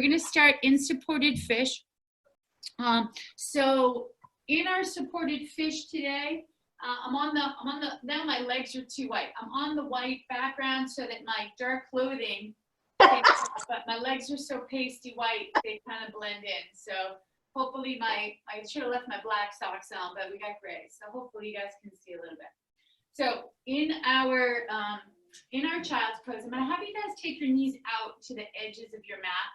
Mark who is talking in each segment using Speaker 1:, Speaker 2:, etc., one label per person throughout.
Speaker 1: going to start in supported fish. So in our supported fish today, now my legs are too white. I'm on the white background so that my dark clothing, but my legs are so pasty white, they kind of blend in. So hopefully I should have left my black socks on, but we got gray. So hopefully you guys can see a little bit. So in our child's pose, I'm gonna have you guys take your knees out to the edges of your mat,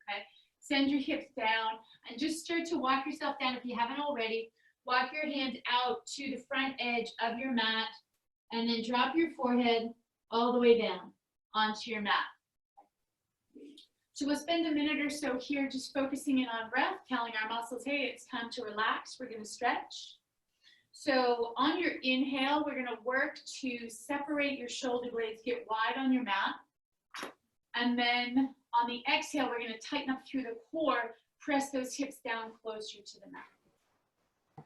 Speaker 1: okay? Send your hips down and just start to walk yourself down if you haven't already. Walk your hands out to the front edge of your mat and then drop your forehead all the way down onto your mat. So we'll spend a minute or so here just focusing in on breath, telling our muscles, hey, it's time to relax. We're gonna stretch. So on your inhale, we're gonna work to separate your shoulder blades, get wide on your mat. And then on the exhale, we're gonna tighten up through the core, press those hips down closer to the mat.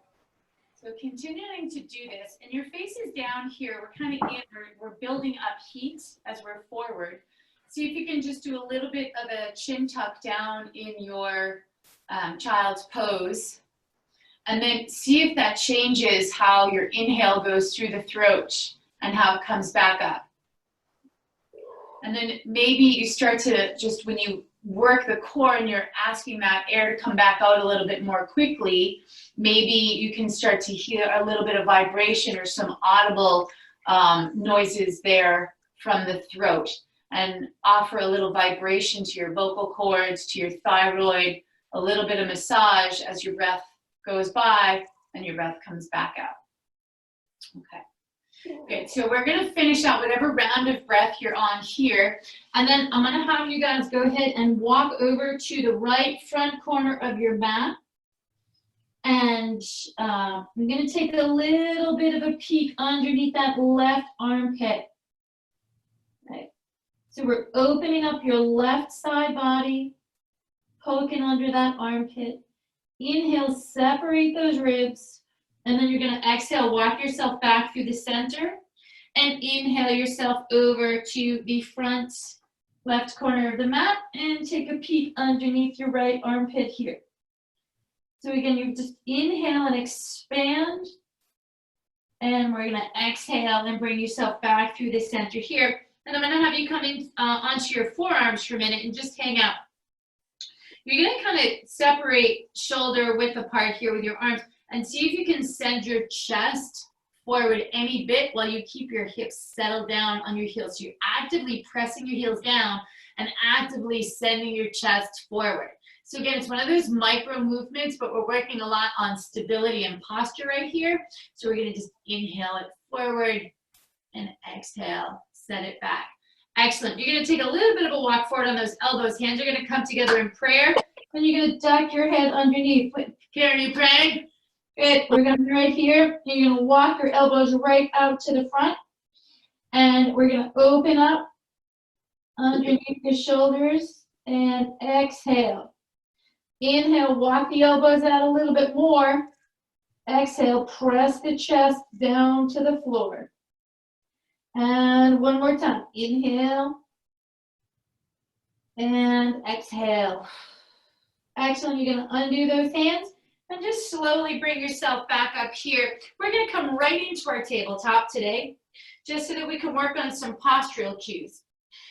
Speaker 1: So continuing to do this, and your face is down here, we're building up heat as we're forward. See if you can just do a little bit of a chin tuck down in your child's pose. And then see if that changes how your inhale goes through the throat and how it comes back up. And then maybe you start to just, when you work the core and you're asking that air to come back out a little bit more quickly, maybe you can start to hear a little bit of vibration or some audible noises there from the throat, and offer a little vibration to your vocal cords, to your thyroid, a little bit of massage as your breath goes by and your breath comes back out. Okay. Good. So we're going to finish out whatever round of breath you're on here. And then I'm going to have you guys go ahead and walk over to the right front corner of your mat. And I'm going to take a little bit of a peek underneath that left armpit. Right. So we're opening up your left side body, poking under that armpit. Inhale, separate those ribs. And then you're going to exhale, walk yourself back through the center, and inhale yourself over to the front left corner of the mat and take a peek underneath your right armpit here. So again, you just inhale and expand, and we're going to exhale and bring yourself back through the center here. And I'm going to have you come in onto your forearms for a minute and just hang out. You're going to kind of separate shoulder width apart here with your arms. And see if you can send your chest forward any bit while you keep your hips settled down on your heels. So you're actively pressing your heels down and actively sending your chest forward. So again, it's one of those micro movements, but we're working a lot on stability and posture right here. So we're gonna just inhale it forward and exhale, set it back. Excellent. You're gonna take a little bit of a walk forward on those elbows. Hands are gonna come together in prayer. And you're gonna duck your head underneath. Karen, you praying? Good. We're going to be right here. You're going to walk your elbows right out to the front. And we're going to open up underneath your shoulders and exhale. Inhale, walk the elbows out a little bit more. Exhale, press the chest down to the floor. And one more time. Inhale. And exhale. Excellent. You're going to undo those hands. And just slowly bring yourself back up here. We're going to come right into our tabletop today, just so that we can work on some postural cues.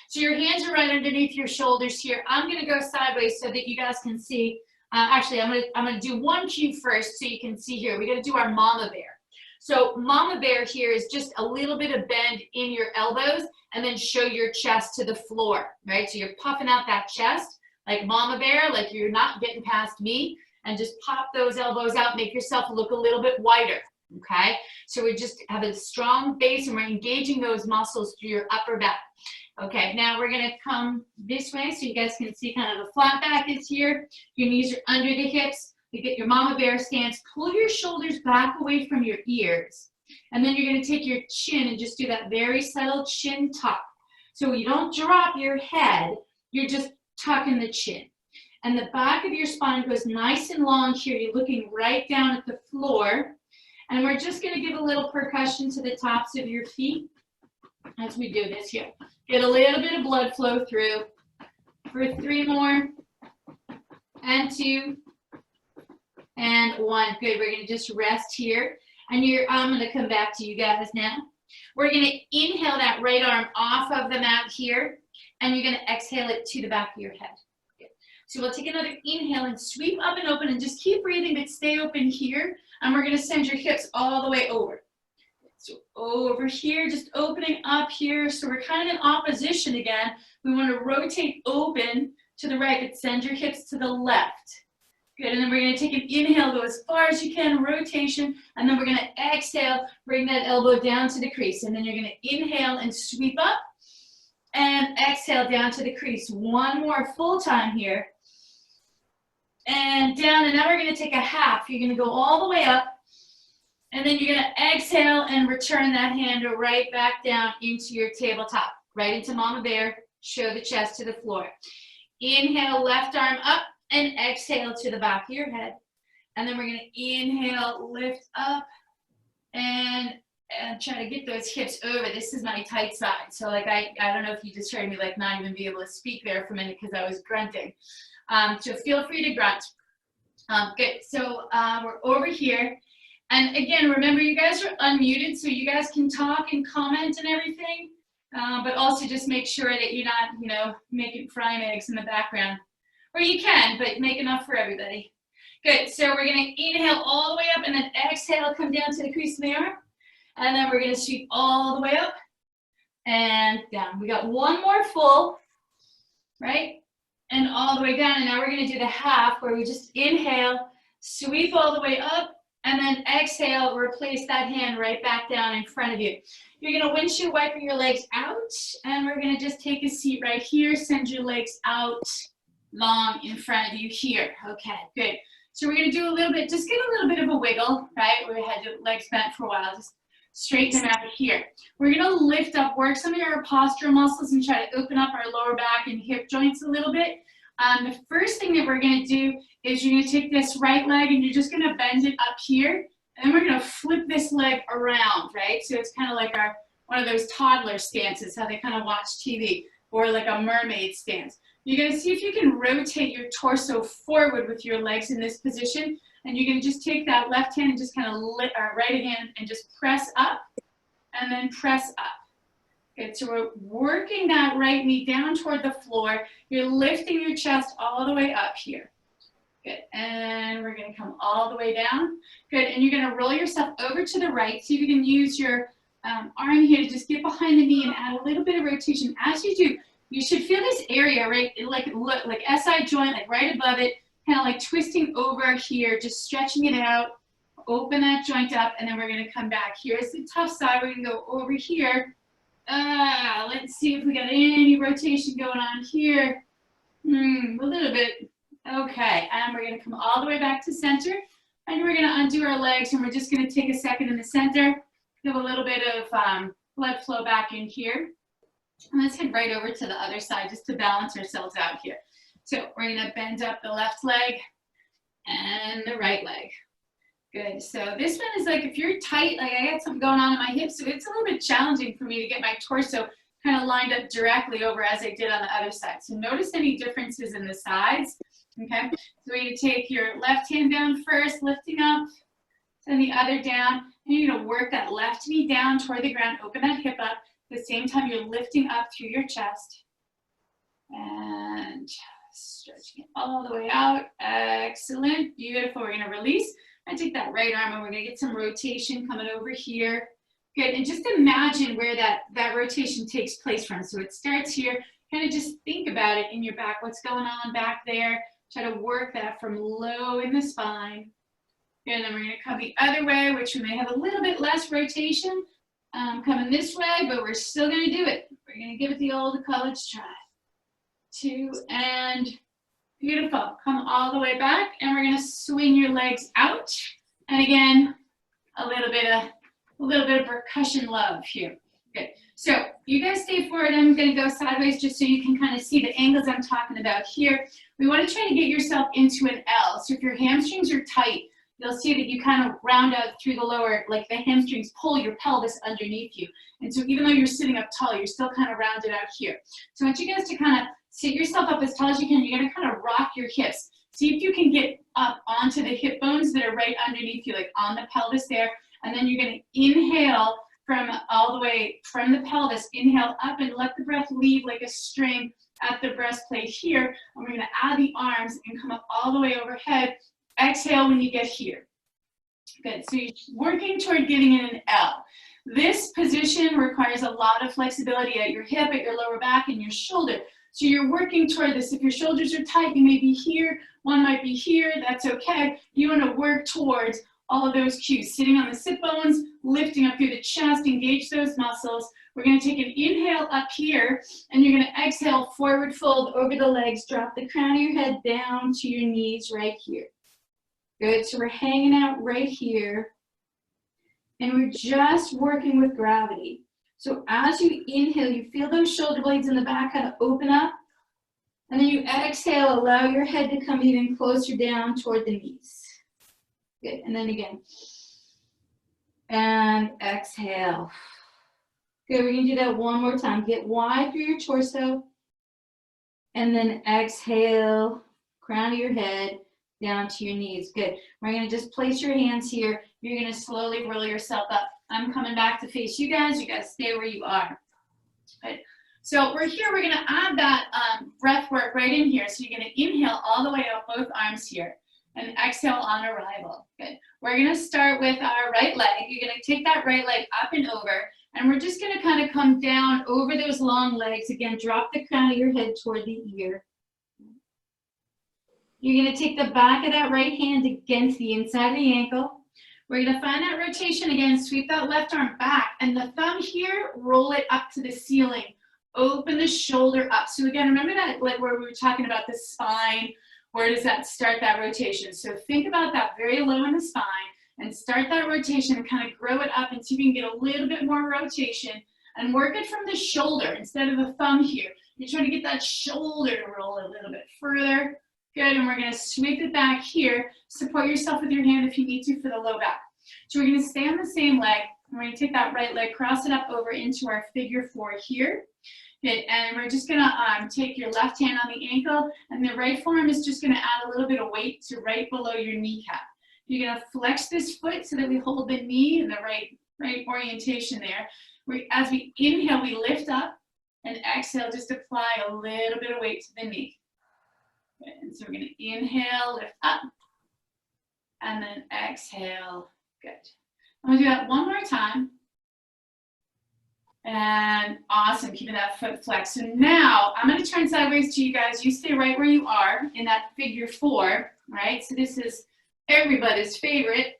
Speaker 1: So your hands are right underneath your shoulders here. I'm going to go sideways so that you guys can see. Actually, I'm going to do one cue first so you can see here. We're going to do our mama bear. So mama bear here is just a little bit of bend in your elbows and then show your chest to the floor, right? So you're puffing out that chest like mama bear, like you're not getting past me. And just pop those elbows out, make yourself look a little bit wider, okay? So we just have a strong base and we're engaging those muscles through your upper back. Okay, now we're gonna come this way so you guys can see kind of the flat back is here. Your knees are under the hips. You get your mama bear stance. Pull your shoulders back away from your ears. And then you're gonna take your chin and just do that very subtle chin tuck. So you don't drop your head, you're just tucking the chin. And the back of your spine goes nice and long here. You're looking right down at the floor. And we're just going to give a little percussion to the tops of your feet as we do this here. Get a little bit of blood flow through. For 3 more. and 2, and 1. Good, we're gonna just rest here. And I'm gonna come back to you guys now. We're gonna inhale that right arm off of the mat here, and you're gonna exhale it to the back of your head. Good. So we'll take another inhale and sweep up and open, and just keep breathing, but stay open here. And we're gonna send your hips all the way over. So over here, just opening up here. So we're kind of in opposition again. We want to rotate open to the right, but send your hips to the left. Good, and then we're going to take an inhale, go as far as you can, rotation, and then we're going to exhale, bring that elbow down to the crease, and then you're going to inhale and sweep up, and exhale down to the crease. One more full time here, and down, and now we're going to take a half. You're going to go all the way up, and then you're going to exhale and return that hand right back down into your tabletop, right into Mama Bear. Show the chest to the floor. Inhale, left arm up, and exhale to the back of your head. And then we're going to inhale, lift up, and try to get those hips over. This is my tight side. So like I don't know if you just heard me like not even be able to speak there for a minute because I was grunting. So feel free to grunt. Good. So we're over here. And again, remember you guys are unmuted, so you guys can talk and comment and everything, but also just make sure that you're not, making frying eggs in the background. Or you can, but make enough for everybody. Good, so we're gonna inhale all the way up and then exhale, come down to the crease of the arm. And then we're gonna sweep all the way up and down. We got one more full, right? And all the way down, and now we're gonna do the half where we just inhale, sweep all the way up, and then exhale, replace that hand right back down in front of you. You're gonna windshield wiper your legs out, and we're gonna just take a seat right here, send your legs out long in front of you here. Okay, good. So we're gonna do a little bit, just get a little bit of a wiggle, right? We had your legs bent for a while, just straighten them out here. We're gonna lift up, work some of your postural muscles and try to open up our lower back and hip joints a little bit. The first thing that we're gonna do is you're gonna take this right leg and you're just gonna bend it up here, and then we're gonna flip this leg around, right? So it's kind of like one of those toddler stances, how they kind of watch TV, or like a mermaid stance. You're gonna see if you can rotate your torso forward with your legs in this position, and you're gonna just take that left hand and just kind of right hand and just press up, and then press up. Good, so we're working that right knee down toward the floor. You're lifting your chest all the way up here. Good, and we're gonna come all the way down. Good, and you're gonna roll yourself over to the right. So you can use your arm here to just get behind the knee and add a little bit of rotation. As you do, you should feel this area, right, like SI joint, like right above it, kind of like twisting over here, just stretching it out. Open that joint up, and then we're gonna come back. Here's the tough side. We're gonna go over here. Let's see if we got any rotation going on here. A little bit. Okay, and we're gonna come all the way back to center, and we're gonna undo our legs, and we're just gonna take a second in the center, give a little bit of blood flow back in here. And let's head right over to the other side just to balance ourselves out here. So we're gonna bend up the left leg and the right leg. Good, so this one is like if you're tight, like I got something going on in my hips, so it's a little bit challenging for me to get my torso kind of lined up directly over as I did on the other side. So notice any differences in the sides, okay? So we're gonna take your left hand down first, lifting up, then the other down, and you're gonna work that left knee down toward the ground, open that hip up. At the same time, you're lifting up through your chest and stretching it all the way out. Excellent, beautiful. We're gonna release and take that right arm, and we're gonna get some rotation coming over here. Good, and just imagine where that rotation takes place from. So it starts here, kind of just think about it in your back, what's going on back there. Try to work that from low in the spine. Good, and then we're gonna come the other way, which we may have a little bit less rotation coming this way, but we're still gonna do it. We're gonna give it the old college try. 2, and beautiful. Come all the way back, and we're gonna swing your legs out. And again, a little bit of percussion love here. Good. So you guys stay forward. I'm gonna go sideways just so you can kind of see the angles I'm talking about here. We want to try to get yourself into an L. So if your hamstrings are tight, you'll see that you kind of round out through the lower, like the hamstrings pull your pelvis underneath you. And so even though you're sitting up tall, you're still kind of rounded out here. So I want you guys to kind of sit yourself up as tall as you can. You're gonna kind of rock your hips. See if you can get up onto the hip bones that are right underneath you, like on the pelvis there. And then you're going to inhale from all the way from the pelvis. Inhale up and let the breath leave like a string at the breastplate here. And we're going to add the arms and come up all the way overhead. Exhale when you get here. Good. So you're working toward getting in an L. This position requires a lot of flexibility at your hip, at your lower back, and your shoulder. So you're working toward this. If your shoulders are tight, you may be here. One might be here. That's okay. You want to work towards all of those cues. Sitting on the sit bones, lifting up through the chest, engage those muscles. We're going to take an inhale up here, and you're going to exhale, forward fold over the legs. Drop the crown of your head down to your knees right here. Good. So we're hanging out right here. And we're just working with gravity. So as you inhale, you feel those shoulder blades in the back kind of open up. And then you exhale, allow your head to come even closer down toward the knees. Good. And then again. And exhale. Good. We're going to do that one more time. Get wide through your torso. And then exhale, crown of your head down to your knees. Good. We're going to just place your hands here. You're going to slowly roll yourself up. I'm coming back to face you guys. You guys stay where you are. Good. So we're here. We're going to add that breath work right in here. So you're going to inhale all the way up, both arms here, and exhale on arrival. Good. We're going to start with our right leg. You're going to take that right leg up and over, and we're just going to kind of come down over those long legs. Again, drop the crown of your head toward the ear. You're going to take the back of that right hand against the inside of the ankle. We're going to find that rotation again, sweep that left arm back, and the thumb here, roll it up to the ceiling. Open the shoulder up. So again, remember that, like where we were talking about the spine, where does that start that rotation? So think about that very low in the spine and start that rotation and kind of grow it up and see if you can get a little bit more rotation and work it from the shoulder instead of the thumb here. You're trying to get that shoulder to roll a little bit further. Good, and we're going to sweep it back here. Support yourself with your hand if you need to for the low back. So we're going to stay on the same leg. We're going to take that right leg, cross it up over into our figure 4 here. Good, and we're just going to take your left hand on the ankle, and the right forearm is just going to add a little bit of weight to right below your kneecap. You're going to flex this foot so that we hold the knee in the right orientation there. As we inhale, we lift up, and exhale, just apply a little bit of weight to the knee. And so we're going to inhale, lift up, and then exhale. Good. I'm going to do that one more time. And awesome, keeping that foot flexed. So now I'm going to turn sideways to you guys. You stay right where you are in that figure 4, right? So this is everybody's favorite.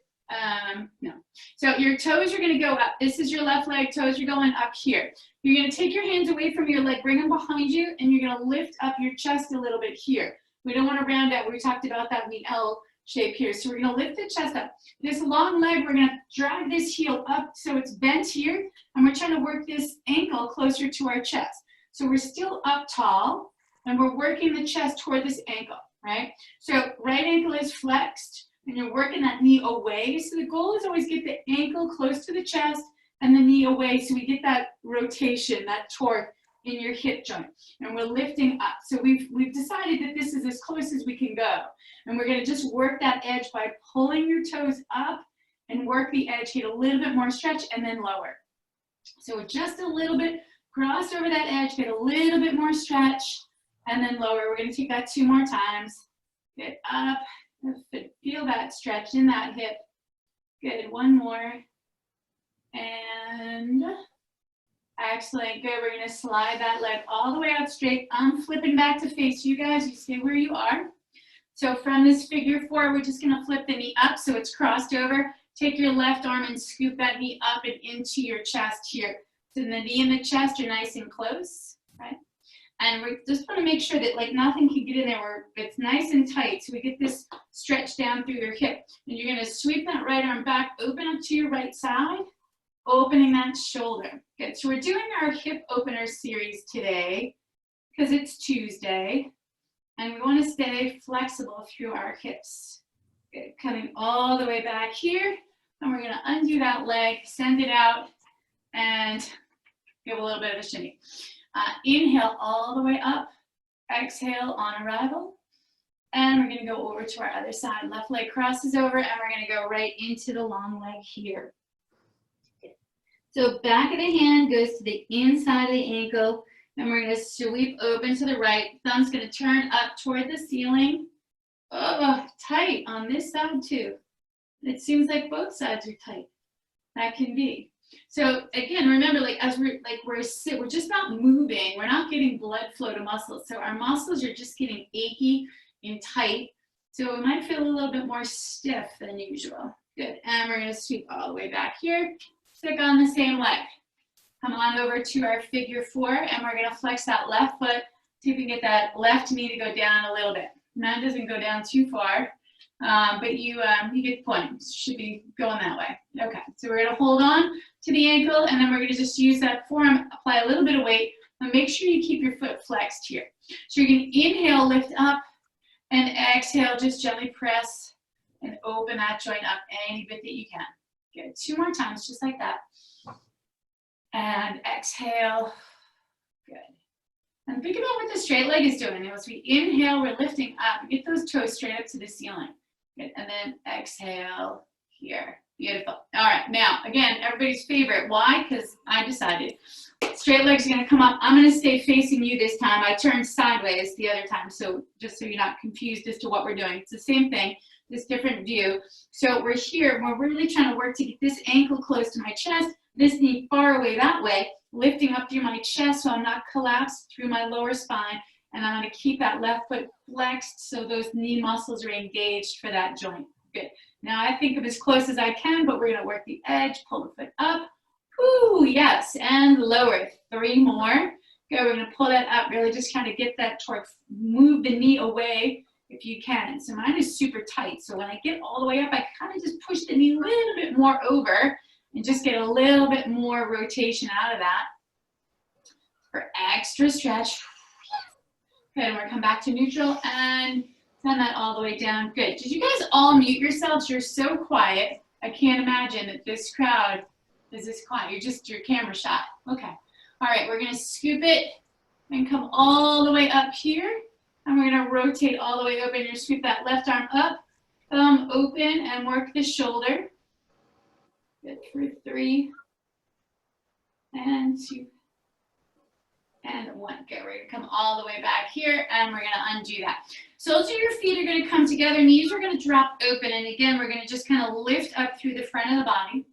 Speaker 1: No. So your toes are going to go up. This is your left leg. Toes are going up here. You're going to take your hands away from your leg, bring them behind you, and you're going to lift up your chest a little bit here. We don't want to round out. We talked about that in the L shape here. So we're going to lift the chest up. This long leg, we're going to drag this heel up so it's bent here. And we're trying to work this ankle closer to our chest. So we're still up tall, and we're working the chest toward this ankle, right? So right ankle is flexed, and you're working that knee away. So the goal is always get the ankle close to the chest and the knee away so we get that rotation, that torque in your hip joint, and we're lifting up. So we've decided that this is as close as we can go, and we're going to just work that edge by pulling your toes up and work the edge, get a little bit more stretch, and then lower. So just a little bit, cross over that edge, get a little bit more stretch, and then lower. We're going to take that 2 more times. Get up, feel that stretch in that hip. Good, 1 more, and excellent, good. We're going to slide that leg all the way out straight. I'm flipping back to face you guys. You stay where you are. So from this figure 4, we're just going to flip the knee up so it's crossed over. Take your left arm and scoop that knee up and into your chest here. So the knee and the chest are nice and close, right? And we just want to make sure that like nothing can get in there where it's nice and tight. So we get this stretch down through your hip. And you're going to sweep that right arm back, open up to your right side, opening that shoulder. Good. So we're doing our hip opener series today because it's Tuesday. And we want to stay flexible through our hips. Good. Coming all the way back here. And we're going to undo that leg, send it out, and give a little bit of a shimmy. Inhale all the way up. Exhale on arrival. And we're gonna go over to our other side. Left leg crosses over, and we're gonna go right into the long leg here. So back of the hand goes to the inside of the ankle, and we're gonna sweep open to the right. Thumb's gonna turn up toward the ceiling. Oh, tight on this side too. It seems like both sides are tight. That can be. So again, remember, like as we're just not moving. We're not getting blood flow to muscles. So our muscles are just getting achy and tight. So it might feel a little bit more stiff than usual. Good. And we're gonna sweep all the way back here. Stick on the same leg. Come on over to our figure 4, and we're gonna flex that left foot. See if we can get that left knee to go down a little bit. Now it doesn't go down too far, but you get the point. Should be going that way. Okay, so we're gonna hold on to the ankle, and then we're gonna just use that forearm, apply a little bit of weight, and make sure you keep your foot flexed here. So you're gonna inhale, lift up, and exhale, just gently press and open that joint up any bit that you can. Good, 2 more times, just like that. And exhale, good. And think about what the straight leg is doing. As we inhale, we're lifting up. Get those toes straight up to the ceiling. Good, and then exhale here. Beautiful. All right, now, again, everybody's favorite. Why? Because I decided. Straight legs are gonna come up. I'm gonna stay facing you this time. I turned sideways the other time, so just so you're not confused as to what we're doing. It's the same thing. This different view. So we're here, we're really trying to work to get this ankle close to my chest, this knee far away that way, lifting up through my chest so I'm not collapsed through my lower spine, and I'm gonna keep that left foot flexed so those knee muscles are engaged for that joint. Good. Now I think of as close as I can, but we're gonna work the edge, pull the foot up. Whoo, yes, and lower. 3 more. Good, we're gonna pull that up, really just kind of get that torque, move the knee away if you can. So mine is super tight. So when I get all the way up, I kind of just push the knee a little bit more over and just get a little bit more rotation out of that for extra stretch. Good, and we're come back to neutral and send that all the way down. Good. Did you guys all mute yourselves? You're so quiet. I can't imagine that this crowd is this quiet. You're just your camera shot. Okay. All right, we're gonna scoop it and come all the way up here. And we're gonna rotate all the way open. You're sweep that left arm up, thumb open, and work the shoulder. Good for 3, and 2, and 1. Good, we're gonna come all the way back here, and we're gonna undo that. Soles of your feet are gonna come together, knees are gonna drop open, and again, we're gonna just kind of lift up through the front of the body.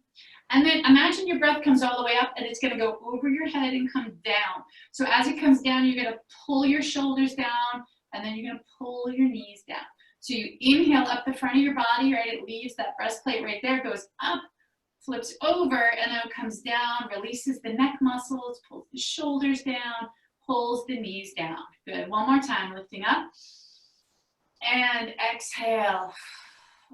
Speaker 1: And then imagine your breath comes all the way up, and it's gonna go over your head and come down. So as it comes down, you're gonna pull your shoulders down, and then you're gonna pull your knees down. So you inhale up the front of your body, right? It leaves that breastplate right there, goes up, flips over, and then it comes down, releases the neck muscles, pulls the shoulders down, pulls the knees down. Good, 1 more time, lifting up. And exhale,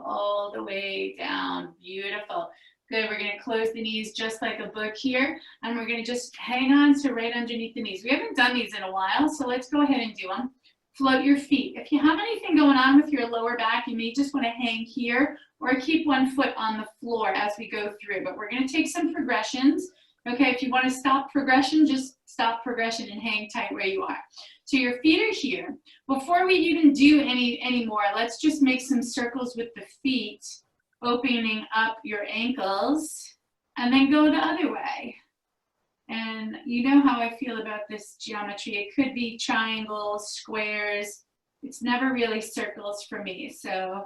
Speaker 1: all the way down, beautiful. Good, we're gonna close the knees just like a book here, and we're gonna just hang on to right underneath the knees. We haven't done these in a while, so let's go ahead and do them. Float your feet. If you have anything going on with your lower back, you may just want to hang here or keep 1 foot on the floor as we go through. But we're going to take some progressions. Okay, if you want to stop progression, just stop progression and hang tight where you are. So your feet are here. Before we even do any more, let's just make some circles with the feet, opening up your ankles, and then go the other way. And you know how I feel about this geometry. It could be triangles, squares. It's never really circles for me. So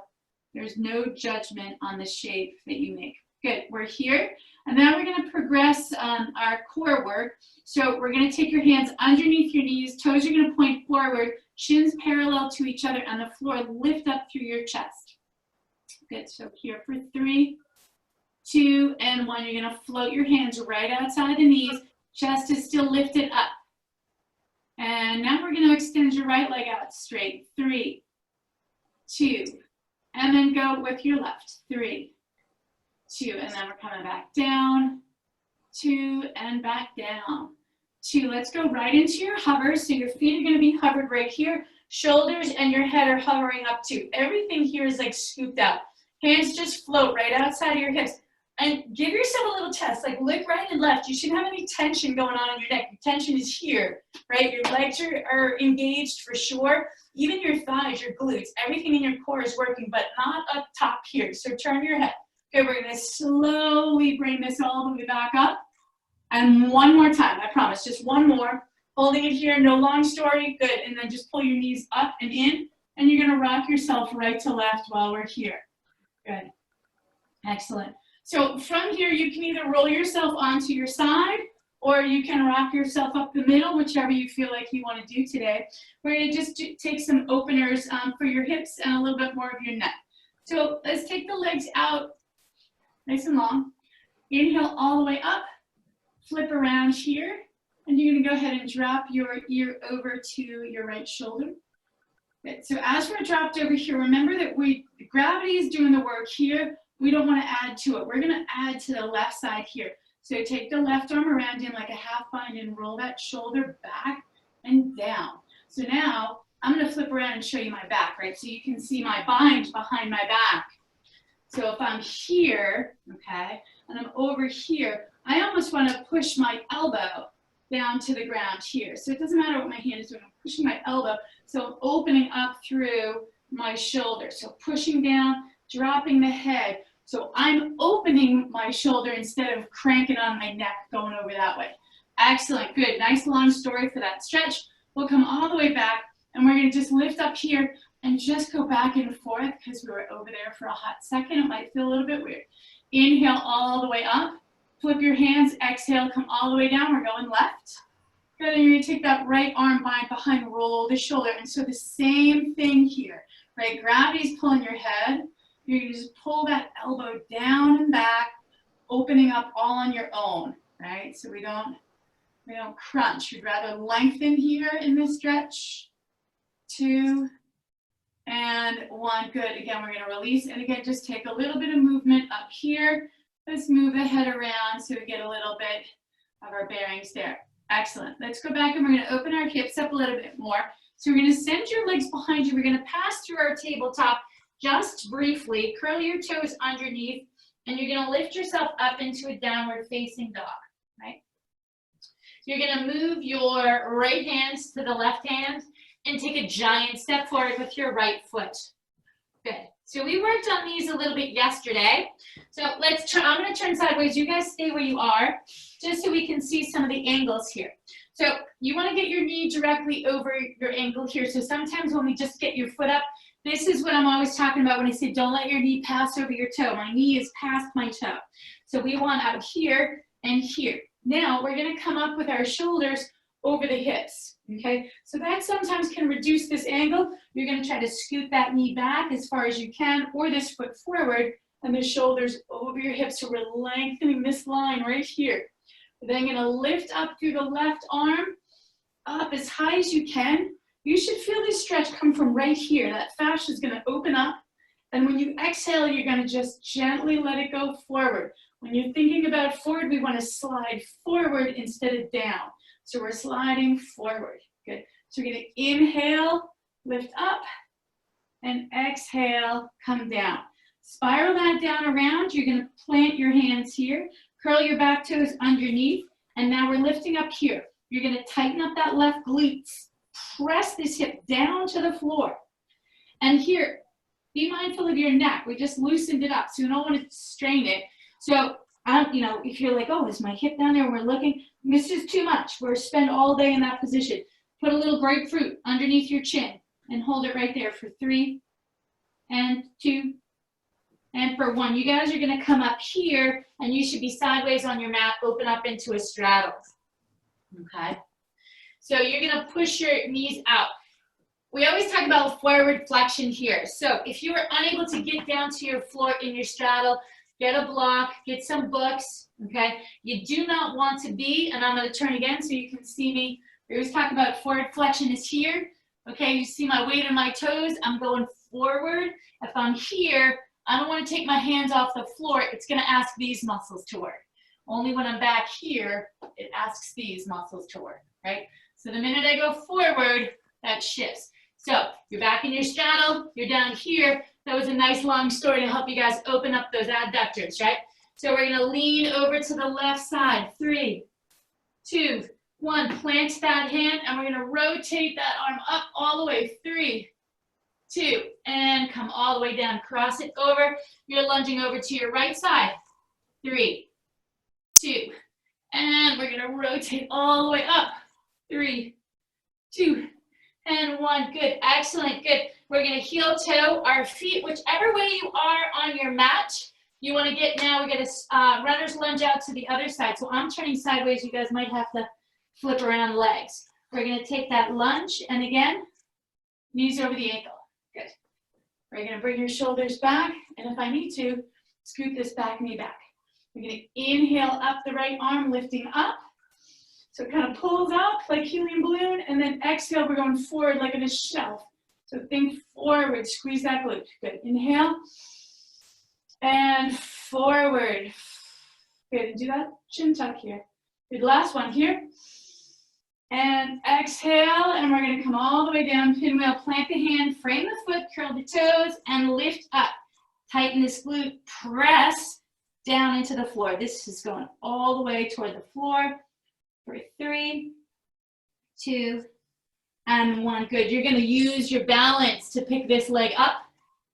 Speaker 1: there's no judgment on the shape that you make. Good, we're here. And now we're gonna progress our core work. So we're gonna take your hands underneath your knees, toes are gonna point forward, shins parallel to each other on the floor, lift up through your chest. Good, so here for 3, 2, and 1. You're gonna float your hands right outside the knees. Chest is still lifted up. And now we're gonna extend your right leg out straight. 3, 2, and then go with your left. 3, 2, and then we're coming back down. 2, and back down. 2, let's go right into your hover. So your feet are gonna be hovered right here. Shoulders and your head are hovering up too. Everything here is like scooped out. Hands just float right outside of your hips.
Speaker 2: And give yourself a little test, like look right and left. You shouldn't have any tension going on in your neck. Your tension is here, right? Your legs are engaged for sure. Even your thighs, your glutes, everything in your core is working, but not up top here. So turn your head. Okay, we're gonna slowly bring this all the way back up. And one more time, I promise, just one more. Holding it here, no long story, good. And then just pull your knees up and in, and you're gonna rock yourself right to left while we're here. Good, excellent. So from here, you can either roll yourself onto your side, or you can rock yourself up the middle, whichever you feel like you want to do today. We're going to just take some openers for your hips and a little bit more of your neck. So let's take the legs out nice and long. Inhale all the way up, flip around here, and you're going to go ahead and drop your ear over to your right shoulder. Good. So as we're dropped over here, remember that gravity is doing the work here. We don't want to add to it. We're going to add to the left side here. So take the left arm around in like a half bind and roll that shoulder back and down. So now I'm going to flip around and show you my back, right? So you can see my bind behind my back. So if I'm here, okay, and I'm over here, I almost want to push my elbow down to the ground here. So it doesn't matter what my hand is doing. I'm pushing my elbow. So I'm opening up through my shoulder. So pushing down, dropping the head. So I'm opening my shoulder instead of cranking on my neck going over that way. Excellent, good, nice long story for that stretch. We'll come all the way back and we're gonna just lift up here and just go back and forth because we were over there for a hot second. It might feel a little bit weird. Inhale all the way up, flip your hands, exhale, come all the way down. We're going left. Good, and you're gonna take that right arm bind behind, roll the shoulder. And so the same thing here, right? Gravity's pulling your head. You're going to just pull that elbow down and back, opening up all on your own, right? So we don't crunch. We'd rather lengthen here in this stretch. 2 and 1. Good. Again, we're going to release. And again, just take a little bit of movement up here. Let's move the head around so we get a little bit of our bearings there. Excellent. Let's go back and we're going to open our hips up a little bit more. So we're going to send your legs behind you. We're going to pass through our tabletop. Just briefly, curl your toes underneath, and you're gonna lift yourself up into a downward facing dog, right? You're gonna move your right hands to the left hand and take a giant step forward with your right foot. Good. So we worked on these a little bit yesterday. So I'm gonna turn sideways. You guys stay where you are, just so we can see some of the angles here. So you wanna get your knee directly over your ankle here. So sometimes when we just get your foot up, this is what I'm always talking about when I say don't let your knee pass over your toe. My knee is past my toe. So we want out here and here. Now we're gonna come up with our shoulders over the hips, okay? So that sometimes can reduce this angle. You're gonna try to scoot that knee back as far as you can, or this foot forward, and the shoulders over your hips. So we're lengthening this line right here. We're then gonna lift up through the left arm, up as high as you can. You should feel this stretch come from right here. That fascia is going to open up. And when you exhale, you're going to just gently let it go forward. When you're thinking about forward, we want to slide forward instead of down. So we're sliding forward. Good. So we're going to inhale, lift up, and exhale, come down. Spiral that down around. You're going to plant your hands here. Curl your back toes underneath. And now we're lifting up here. You're going to tighten up that left glutes. Press this hip down to the floor. And here, be mindful of your neck. We just loosened it up, so you don't want to strain it. So, if you're like, oh, is my hip down there? And we're looking, this is too much. We're spend all day in that position. Put a little grapefruit underneath your chin and hold it right there for 3 and 2 and for 1. You guys are going to come up here, and you should be sideways on your mat, open up into a straddle. Okay? So you're going to push your knees out. We always talk about forward flexion here. So if you are unable to get down to your floor in your straddle, get a block, get some books, okay? You do not want to be, and I'm going to turn again so you can see me. We always talk about forward flexion is here. Okay, you see my weight on my toes. I'm going forward. If I'm here, I don't want to take my hands off the floor. It's going to ask these muscles to work. Only when I'm back here, it asks these muscles to work, right? So the minute I go forward, that shifts. So you're back in your straddle, you're down here. That was a nice long story to help you guys open up those adductors, right?
Speaker 1: So we're gonna lean over to the left side. 3, 2, 1. Plant that hand and we're gonna rotate that arm up all the way. 3, 2, and come all the way down. Cross it over. You're lunging over to your right side. 3, 2, and we're gonna rotate all the way up. 3, 2, and 1. Good, excellent, good. We're gonna heel toe our feet, whichever way you are on your mat. You wanna get now, we get a runner's lunge out to the other side. So I'm turning sideways, you guys might have to flip around legs. We're gonna take that lunge, and again, knees over the ankle. Good. We're gonna bring your shoulders back, and if I need to, scoot this back knee back. We're gonna inhale up the right arm, lifting up. So it kind of pulls up like helium balloon, and then exhale, we're going forward like in a shelf. So think forward, squeeze that glute. Good, inhale, and forward. Good, do that chin tuck here. Good, last one here. And exhale, and we're gonna come all the way down, pinwheel, plant the hand, frame the foot, curl the toes, and lift up. Tighten this glute, press down into the floor. This is going all the way toward the floor. For 3, 2, and 1. Good. You're going to use your balance to pick this leg up.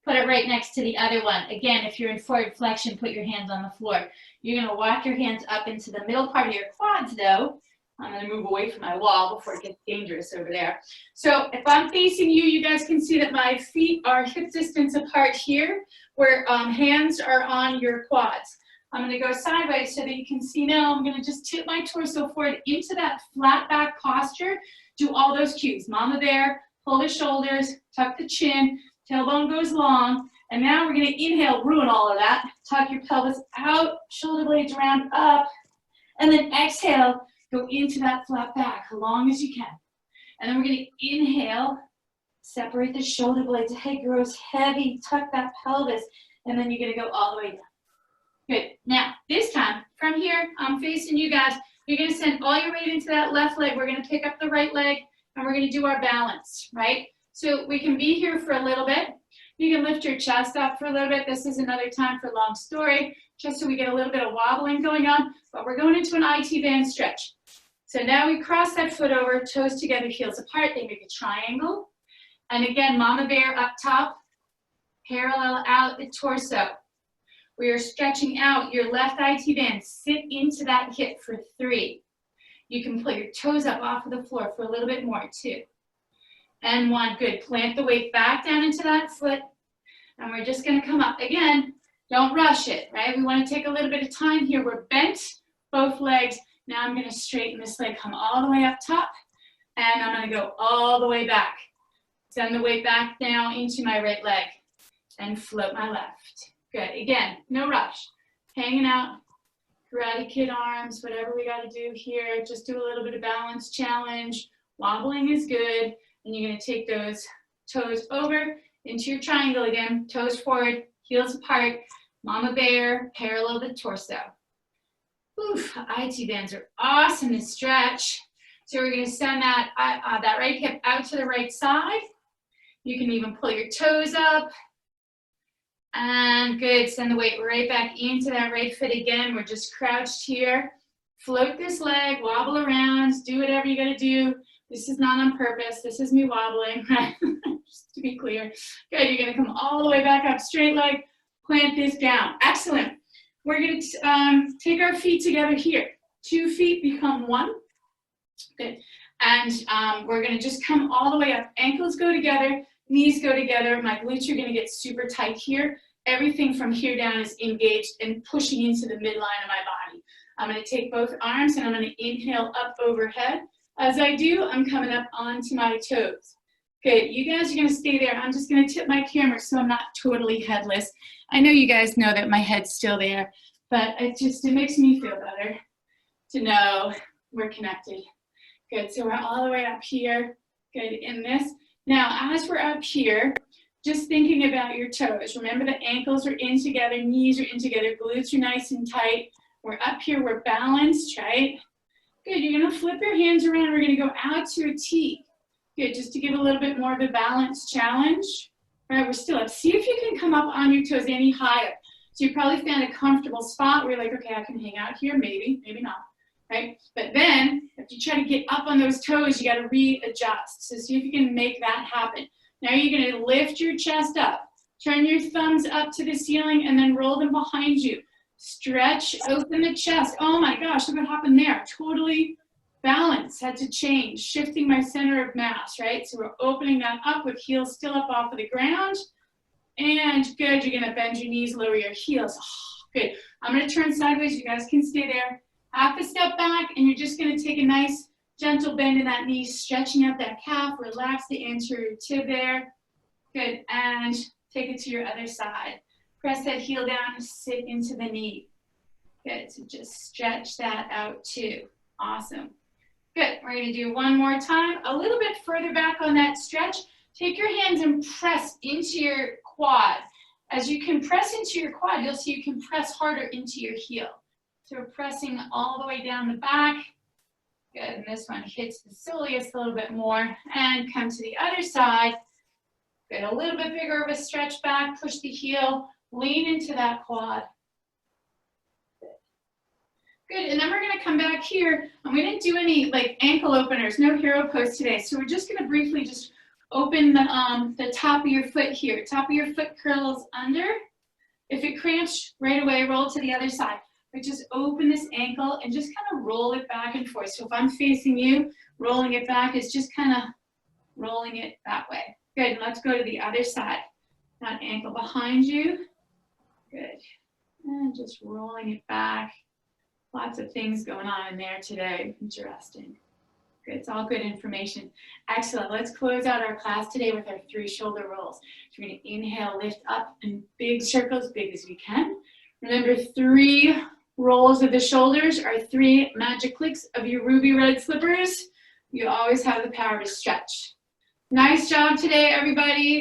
Speaker 1: Put it right next to the other one. Again, if you're in forward flexion, put your hands on the floor. You're going to walk your hands up into the middle part of your quads, though. I'm going to move away from my wall before it gets dangerous over there. So if I'm facing you, you guys can see that my feet are hip distance apart here, where hands are on your quads. I'm going to go sideways so that you can see now. I'm going to just tip my torso forward into that flat back posture. Do all those cues. Mama bear, pull the shoulders, tuck the chin, tailbone goes long. And now we're going to inhale, ruin all of that. Tuck your pelvis out, shoulder blades round up. And then exhale, go into that flat back as long as you can. And then we're going to inhale, separate the shoulder blades, head grows heavy, tuck that pelvis. And then you're going to go all the way down. Good. Now, this time, from here, I'm facing you guys. You're going to send all your weight into that left leg. We're going to pick up the right leg, and we're going to do our balance, right? So we can be here for a little bit. You can lift your chest up for a little bit. This is another time for long story, just so we get a little bit of wobbling going on. But we're going into an IT band stretch. So now we cross that foot over, toes together, heels apart. They make a triangle. And again, mama bear up top, parallel out the torso. We are stretching out your left IT band. Sit into that hip for 3. You can pull your toes up off of the floor for a little bit more, 2. And 1, good. Plant the weight back down into that foot. And we're just gonna come up. Again, don't rush it, right? We wanna take a little bit of time here. We're bent, both legs. Now I'm gonna straighten this leg, come all the way up top. And I'm gonna go all the way back. Send the weight back down into my right leg. And float my left. Good. Again, no rush. Hanging out, Karate Kid arms, whatever we got to do here. Just do a little bit of balance challenge. Wobbling is good. And you're going to take those toes over into your triangle again. Toes forward, heels apart. Mama bear, parallel the torso. Oof, IT bands are awesome to stretch. So we're going to send that right hip out to the right side. You can even pull your toes up. And good, send the weight right back into that right foot again. We're just crouched here. Float this leg, wobble around, do whatever you gotta do. This is not on purpose. This is me wobbling, right? Just to be clear. Good, you're gonna come all the way back up, straight leg, plant this down. Excellent. We're gonna take our feet together here. 2 feet become 1. Good. And we're gonna just come all the way up. Ankles go together, knees go together. My glutes are gonna get super tight here. Everything from here down is engaged and pushing into the midline of my body. I'm gonna take both arms and I'm gonna inhale up overhead. As I do, I'm coming up onto my toes. Good, you guys are gonna stay there. I'm just gonna tip my camera so I'm not totally headless. I know you guys know that my head's still there, but it makes me feel better to know we're connected. Good, so we're all the way up here. Good, in this. Now, as we're up here, just thinking about your toes. Remember the ankles are in together, knees are in together, glutes are nice and tight. We're up here, we're balanced, right? Good, you're gonna flip your hands around. We're gonna go out to a T. Good, just to give a little bit more of a balance challenge. All right, we're still up. See if you can come up on your toes any higher.
Speaker 2: So you probably found a comfortable spot where you're like, okay, I can hang out here, maybe, maybe not, right? But then if you try to get up on those toes, you got to readjust. So see if you can make that happen. Now you're going to lift your chest up, turn your thumbs up to the ceiling, and then roll them behind you. Stretch, open the chest. Oh my gosh, look what happened there. Totally balanced, had to change, shifting my center of mass, right? So we're opening that up with heels still up off of the ground. And good, you're gonna bend your knees, lower your heels. Oh, good, I'm gonna turn sideways, you guys can stay there. Half a step back, and you're just gonna take a nice gentle bend in that knee, stretching out that calf, relax the anterior tib there. Good, and take it to your other side. Press that heel down, sit into the knee. Good, so just stretch that out too. Awesome. Good, we're gonna do one more time. A little bit further back on that stretch. Take your hands and press into your quad. As you compress into your quad, you'll see you can press harder into your heel. So we're pressing all the way down the back. Good, and this one hits the soleus a little bit more. And come to the other side. Good, a little bit bigger of a stretch back, push the heel, lean into that quad. Good, and then we're gonna come back here, and we didn't do any like ankle openers, no hero pose today. So we're just gonna briefly just open the top of your foot here. Top of your foot curls under. If it cramps right away, roll to the other side. But just open this ankle and just kind of roll it back and forth. So if I'm facing you, rolling it back is just kind of rolling it that way. Good, and let's go to the other side. That ankle behind you. Good, and just rolling it back. Lots of things going on in there today. Interesting. Good, it's all good information. Excellent, let's close out our class today with our 3 shoulder rolls. So we're gonna inhale, lift up in big circles, big as we can. Remember, 3 rolls of the shoulders are 3 magic clicks of your ruby red slippers. You always have the power to stretch. Nice job today, everybody.